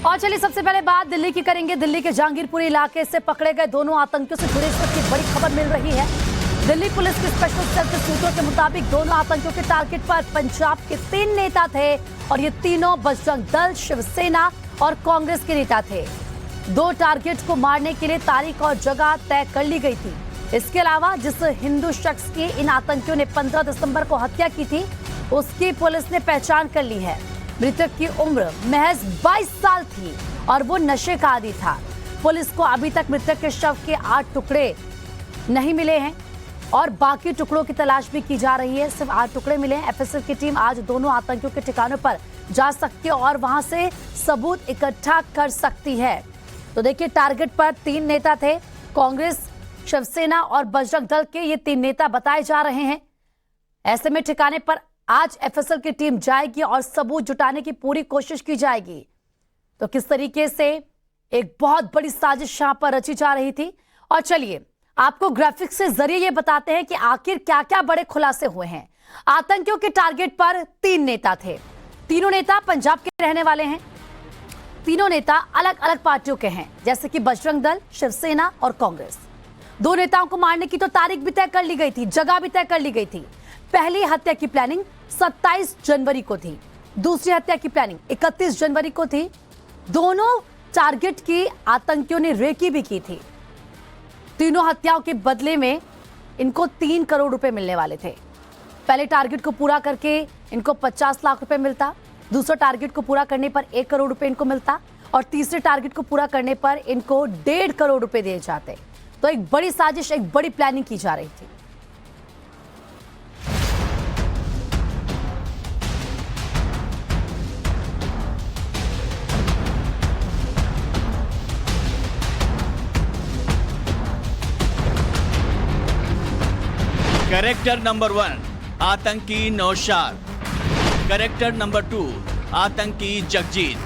और चलिए सबसे पहले बात दिल्ली की करेंगे। दिल्ली के जहांगीरपुरी इलाके से पकड़े गए दोनों आतंकियों से जुड़ी इस वक्त की बड़ी खबर मिल रही है। दिल्ली पुलिस की स्पेशल सेल के सूत्रों के मुताबिक दोनों आतंकियों के टारगेट पर पंजाब के 3 नेता थे और ये तीनों बजरंग दल, शिवसेना और कांग्रेस के नेता थे। 2 टारगेट को मारने के लिए तारीख और जगह तय कर ली गई थी। इसके अलावा जिस हिंदू शख्स की इन आतंकियों ने 15 दिसंबर को हत्या की थी, उसकी पुलिस ने पहचान कर ली है। मृतक की उम्र महज 22 साल थी और वो नशे का आदी था। पुलिस को अभी तक मृतक के शव के 8 टुकड़े नहीं मिले हैं और बाकी टुकड़ों की तलाश भी की जा रही है। सिर्फ 8 टुकड़े मिले हैं। एफएसएल की टीम आज दोनों आतंकियों के ठिकानों पर जा सकती है और वहां से सबूत इकट्ठा कर सकती है। तो देखिए, टारगेट पर 3 नेता थे। कांग्रेस, शिवसेना और बजरंग दल के ये 3 नेता बताए जा रहे हैं। ऐसे में ठिकाने पर आज एफएसएल की टीम जाएगी और सबूत जुटाने की पूरी कोशिश की जाएगी। तो किस तरीके से एक बहुत बड़ी साजिश यहां पर रची जा रही थी। और चलिए आपको ग्राफिक्स के जरिए ये बताते हैं कि आखिर क्या क्या बड़े खुलासे हुए हैं। आतंकियों के टारगेट पर 3 नेता थे। तीनों नेता पंजाब के रहने वाले हैं। तीनों नेता अलग अलग पार्टियों के हैं, जैसे कि बजरंग दल, शिवसेना और कांग्रेस। 2 नेताओं को मारने की तो तारीख भी तय कर ली गई थी, जगह भी तय कर ली गई थी। पहली हत्या की प्लानिंग 27 जनवरी को थी, दूसरी हत्या की प्लानिंग 31 जनवरी को थी। दोनों टारगेट की आतंकियों ने रेकी भी की थी। तीनों हत्याओं के बदले में इनको 3 करोड़ रुपए मिलने वाले थे। पहले टारगेट को पूरा करके इनको 50 लाख रुपए मिलता, दूसरे टारगेट को पूरा करने पर 1 करोड़ रुपए इनको मिलता और तीसरे टारगेट को पूरा करने पर इनको 1.5 करोड़ रुपए दिए जाते। तो एक बड़ी साजिश, एक बड़ी प्लानिंग की जा रही थी। कैरेक्टर नंबर 1 आतंकी नौशाद, कैरेक्टर नंबर 2 आतंकी जगजीत,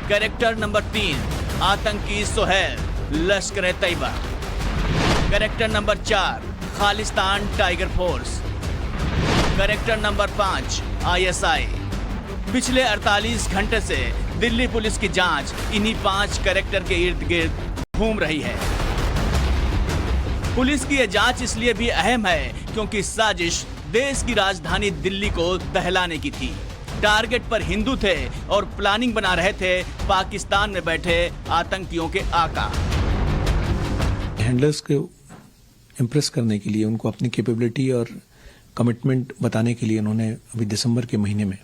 कैरेक्टर नंबर 3 आतंकी Sohail Lashkar Taiba, character number 4 Khalistan tiger force, character number 5 ISI. पिछले 48 घंटे से दिल्ली पुलिस की जांच इन्हीं 5 कैरेक्टर के इर्द गिर्द घूम रही है। पुलिस की यह जांच इसलिए भी अहम है क्योंकि साजिश देश की राजधानी दिल्ली को दहलाने की थी। टारगेट पर हिंदू थे और प्लानिंग बना रहे थे पाकिस्तान में बैठे आतंकियों के आका। हैंडलर्स को इम्प्रेस करने के लिए, उनको अपनी कैपेबिलिटी और कमिटमेंट बताने के लिए उन्होंने अभी दिसंबर के महीने में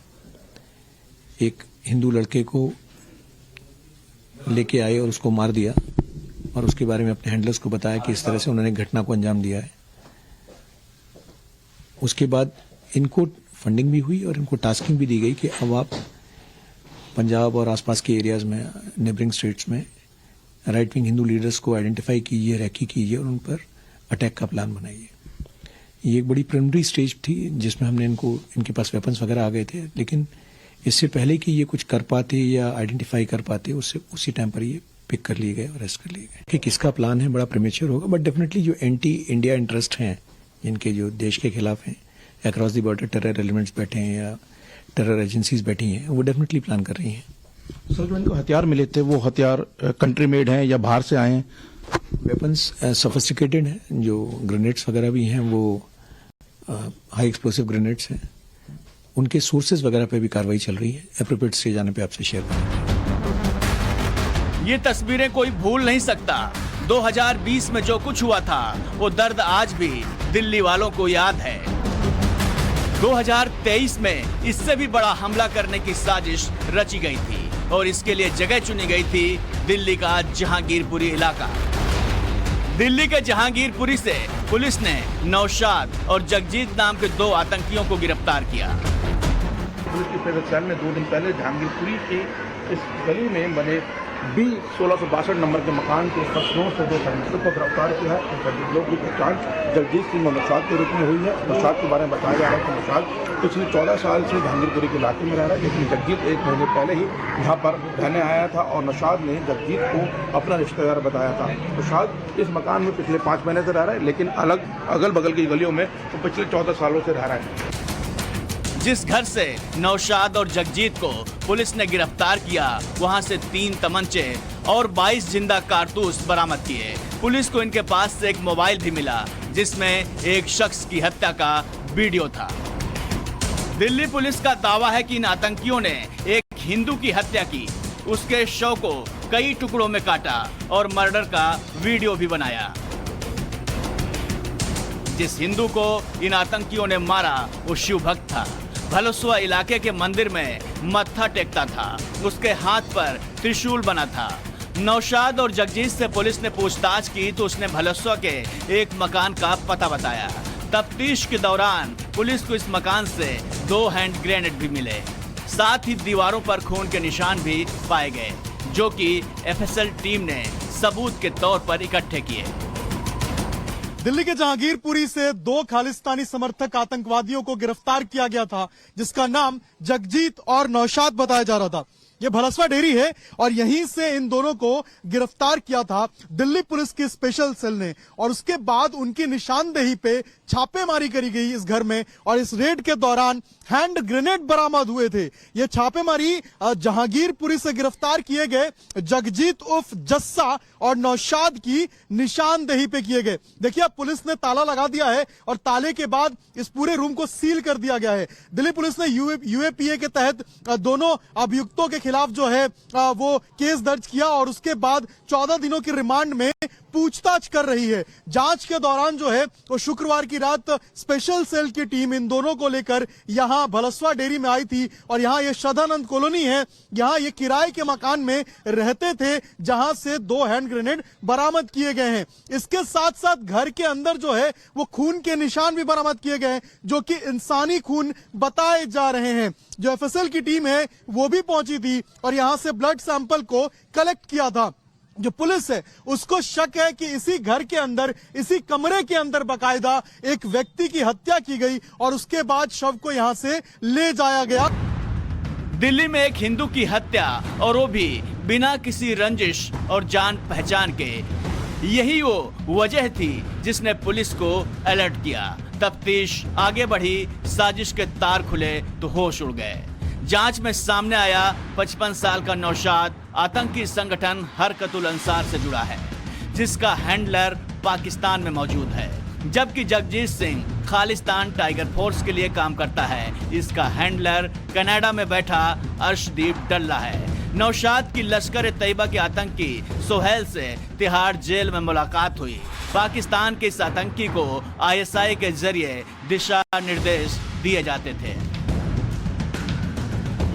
एक हिंदू लड़के को लेके आए और उसको मार दिया और उसके बारे में अपने हैंडलर्स को बताया कि इस तरह से उन्होंने घटना को अंजाम दिया है। उसके बाद इनको फंडिंग भी हुई और इनको टास्किंग भी दी गई कि अब आप पंजाब और आसपास के एरियाज में, नेबरिंग स्टेट्स में राइट विंग हिंदू लीडर्स को आइडेंटिफाई कीजिए, रैकी कीजिए और उन पर अटैक का प्लान बनाइए। ये एक बड़ी प्रिलिमिनरी स्टेज थी जिसमें हमने इनके पास वेपन्स वगैरह आ गए थे, लेकिन इससे पहले कि ये कुछ कर पाते या आइडेंटिफाई कर पाते, उसी टाइम पर ये पिक कर लिए गए, अरेस्ट कर लिए गए। कि किसका प्लान है बड़ा प्रीमेच्योर होगा, बट डेफिनेटली जो एंटी इंडिया इंटरेस्ट हैं, जिनके जो देश के खिलाफ हैं, across the border terror elements बैठे हैं या टेरर एजेंसीज बैठी हैं, वो डेफिनेटली प्लान कर रही हैं। सर, जो इनको हथियार मिले थे वो हथियार कंट्री मेड हैं या बाहर से आए हैं? वेपन्स सोफिस्टिकेटेड हैं, जो ग्रेनेड्स वगैरह भी हैं वो हाई एक्सप्लोसिव ग्रेनेड्स हैं। उनके सोर्सेज वगैरह पे भी कार्रवाई चल रही है। एप्रोप्रिएट स्टेज आने पे आपसे शेयर करेंगे। ये तस्वीरें कोई भूल नहीं सकता। 2020 में जो कुछ हुआ था वो दर्द आज भी दिल्ली वालों को याद है। 2023 में इससे भी बड़ा हमला करने की साजिश रची गई थी और इसके लिए जगह चुनी गई थी दिल्ली का जहांगीरपुरी इलाका। दिल्ली के जहांगीरपुरी से पुलिस ने नौशाद और जगजीत नाम के 2 आतंकियों को गिरफ्तार किया। पुलिस की स्पेशल सेल ने 2 दिन पहले जहांगीरपुरी के इस गली में बने B1662 नंबर के मकान के फसलों से 2 संदिग्धों को गिरफ्तार किया है। इन संदिग्धों की पहचान जगजीत सिंह और नौशाद के रूप में हुई है। नौशाद के बारे में बताया जा रहा है कि नौशाद पिछले 14 साल से जहांगीरपुरी के इलाके में रह रहा है, लेकिन जगजीत 1 महीने पहले ही यहाँ पर रहने आया था और नौशाद ने जगजीत को अपना रिश्तेदार बताया था। नौशाद इस मकान में पिछले 5 महीने से रह रहा है, लेकिन अगल बगल की गलियों में तो पिछले 14 सालों से रह रहा है। जिस घर से नौशाद और जगजीत को पुलिस ने गिरफ्तार किया, वहां से 3 तमंचे और 22 जिंदा कारतूस बरामद किए। पुलिस को इनके पास से एक मोबाइल भी मिला, जिसमें एक शख्स की हत्या का वीडियो था। दिल्ली पुलिस का दावा है कि इन आतंकियों ने एक हिंदू की हत्या की, उसके शव को कई टुकड़ों में काटा और मर्डर का वीडियो भी बनाया। जिस हिंदू को इन आतंकियों ने मारा वो शिव भक्त था। भलसुआ इलाके के मंदिर में मत्था टेकता था, उसके हाथ पर त्रिशूल बना था। नौशाद और जगजीत से पुलिस ने पूछताछ की तो उसने भलसुआ के एक मकान का पता बताया। तफ्तीश के दौरान पुलिस को इस मकान से 2 हैंड ग्रेनेड भी मिले, साथ ही दीवारों पर खून के निशान भी पाए गए, जो कि एफएसएल टीम ने सबूत के तौर पर इकट्ठे किए। दिल्ली के जहांगीरपुरी से 2 खालिस्तानी समर्थक आतंकवादियों को गिरफ्तार किया गया था, जिसका नाम जगजीत और नौशाद बताया जा रहा था। ये भलसवा डेरी है और यहीं से इन दोनों को गिरफ्तार किया था दिल्ली पुलिस की स्पेशल सेल ने, और उसके बाद उनकी निशानदेही पे छापेमारी करी गई इस घर में, और इस रेड के दौरान हैंड ग्रेनेड बरामद हुए थे। ये छापेमारी जहांगीरपुरी से गिरफ्तार किए गए जगजीत उर्फ जस्सा और नौशाद की निशानदेही पे किए गए। देखिए, अब पुलिस ने ताला लगा दिया है और ताले के बाद इस पूरे रूम को सील कर दिया गया है। दिल्ली पुलिस ने यूएपीए के तहत दोनों अभियुक्तों के खिलाफ जो है वो केस दर्ज किया और उसके बाद 14 दिनों की रिमांड में पूछताछ कर रही है। जांच के दौरान जो है वो शुक्रवार की रात स्पेशल सेल की टीम इन दोनों को लेकर यहां भलसवा डेयरी में आई थी, और यहां ये श्रद्धानंद कॉलोनी है, यहां ये किराए के मकान में रहते थे, जहां से 2 हैंड ग्रेनेड बरामद किए गए हैं। इसके साथ साथ घर के अंदर जो है वो खून के निशान भी बरामद किए गए, जो कि इंसानी खून बताए जा रहे हैं। जो एफएसएल की टीम है वो भी पहुंची थी और यहां से ब्लड सैंपल को कलेक्ट किया था। जो पुलिस है उसको शक है कि इसी घर के अंदर, इसी कमरे के अंदर बाकायदा एक व्यक्ति की हत्या की गई और उसके बाद शव को यहां से ले जाया गया। दिल्ली में एक हिंदू की हत्या, और वो भी बिना किसी रंजिश और जान पहचान के। यही वो वजह थी जिसने पुलिस को अलर्ट किया। तफ्तीश आगे बढ़ी, साजिश के तार खुले तो होश उड़ गए। जांच में सामने आया 55 साल का नौशाद आतंकी संगठन हरकतुल अंसार से जुड़ा है, जिसका हैंडलर पाकिस्तान में मौजूद है, जबकि जगजीत सिंह खालिस्तान टाइगर फोर्स के लिए काम करता है। इसका हैंडलर कनाडा में बैठा अर्शदीप डल्ला है। नौशाद की लश्कर तैयबा के आतंकी सोहेल से तिहाड़ जेल में मुलाकात हुई। पाकिस्तान के इस आतंकी को आईएसआई के जरिए दिशा निर्देश दिए जाते थे।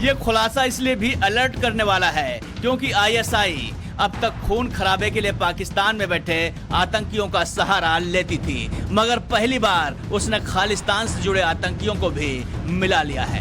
ये खुलासा इसलिए भी अलर्ट करने वाला है क्योंकि आईएसआई अब तक खून खराबे के लिए पाकिस्तान में बैठे आतंकियों का सहारा लेती थी, मगर पहली बार उसने खालिस्तान से जुड़े आतंकियों को भी मिला लिया है।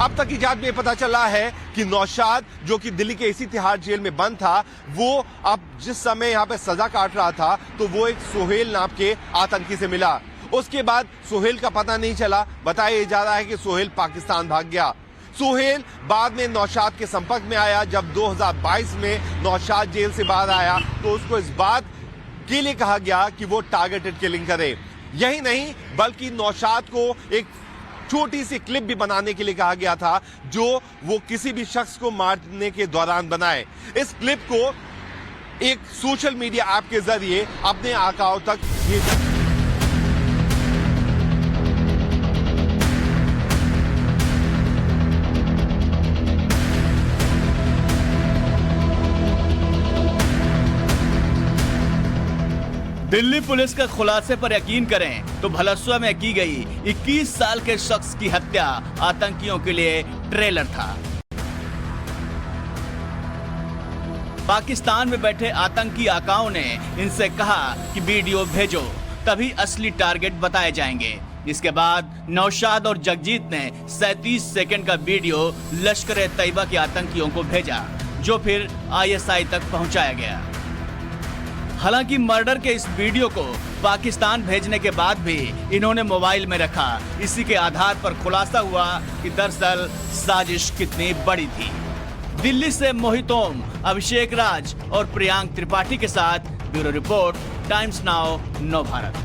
अब तक की जांच में पता चला है कि नौशाद, जो कि दिल्ली के इसी तिहाड़ जेल में बंद था, वो अब जिस समय यहाँ पे सजा काट रहा था तो वो एक सोहेल नाम के आतंकी से मिला। उसके बाद सोहेल का पता नहीं चला। बताया जा रहा है कि सोहेल पाकिस्तान भाग गया। सोहेल बाद में नौशाद के संपर्क में आया। जब 2022 में नौशाद जेल से बाहर आया तो उसको इस बात के लिए कहा गया कि वो टारगेटेड किलिंग करे। यही नहीं बल्कि नौशाद को एक छोटी सी क्लिप भी बनाने के लिए कहा गया था, जो वो किसी भी शख्स को मारने के दौरान बनाए। इस क्लिप को एक सोशल मीडिया ऐप के जरिए अपने आकाओं तक भेजा। दिल्ली पुलिस के खुलासे पर यकीन करें तो भलसवा में की गई 21 साल के शख्स की हत्या आतंकियों के लिए ट्रेलर था। पाकिस्तान में बैठे आतंकी आकाओं ने इनसे कहा कि वीडियो भेजो, तभी असली टारगेट बताए जाएंगे। इसके बाद नौशाद और जगजीत ने 37 सेकंड का वीडियो लश्कर तैयबा के आतंकियों को भेजा, जो फिर आईएसआई तक पहुंचाया गया। हालांकि मर्डर के इस वीडियो को पाकिस्तान भेजने के बाद भी इन्होंने मोबाइल में रखा। इसी के आधार पर खुलासा हुआ कि दरअसल साजिश कितनी बड़ी थी। दिल्ली से मोहित ओम, अभिषेक राज और प्रियांक त्रिपाठी के साथ ब्यूरो रिपोर्ट, टाइम्स नाउ, नव भारत।